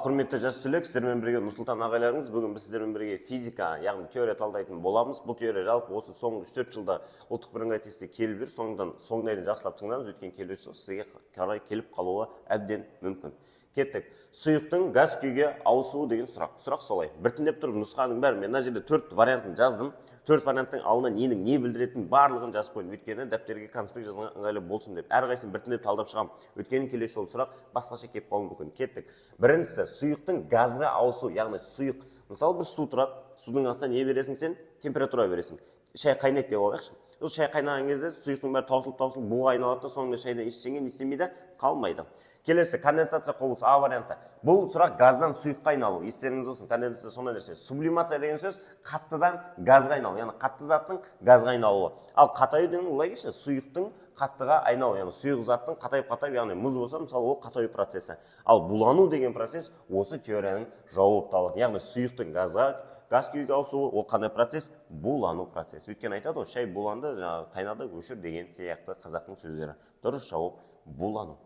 Құрметті жас түлек, сіздермен бірге Нұрсұлтан ағайларыңыз. Бүгін біз сіздермен бірге физика, яғни теория талдайтын боламыз. Бұл теория жалпы осы соңғы 3-4 жылда ұлттық бірыңғай тестте келіп жүр. Соңына дейін жақсылап тыңдаңыз, өткен келесі жыл сізге қарай келіп қалуы әбден мүмкін. Кеттік. Сұйықтың газ күйге ауысуы деген сұрақ. Сұрақ солай. Біртіндеп тұрып нұсқаның бәрі, мен мына жерде 4 вариантын жаздым. 4 варианттың алдына ненің не білдіретінін барлығын жазып қойдым. Өйткені дәптерге конспект жазған ыңғайлы болсын деп. Әрқайсысын біртіндеп талдап шығамын. Өйткені келесі жолы сұрақ басқаша келіп қалуы мүмкін. Кеттік. Біріншісі, сұйықтың газға ауысу, яғни сұйық. Мысалы бір су тұрады, судың астына не бересің сен? Температура бересің. Шай қайнайды деп алайықшы. Сол шай қайнаған кезде сұйықтың бәрі таусылып буға айналады да, соңында шайдан ештеңе не істемейді, қалмайды. Келесі, конденсация құбылысы А варианты. Бұл сұрақ газдан сұйыққа айналу. Естеріңіз болсын, конденсация сондай нәрсе. Сублимация деген сөз қаттыдан газға айналу, яғни қатты заттың газға айналуы. Ал қатаю деген логично, сұйықтың қаттыға айналу, яғни сұйық заттың қатайып, яғни мұз болса, мысалы, ол қатаю процесі. Ал булану деген процесс осы теорияның жауабы табылады. Яғни сұйықтың газ күйге ауысуы, ол қандай процесс? Булану процесі. Өйткені айтады, шай буланды, қайнады, өшір деген сияқты қазақтың сөздері. Дұрыс жауап булану.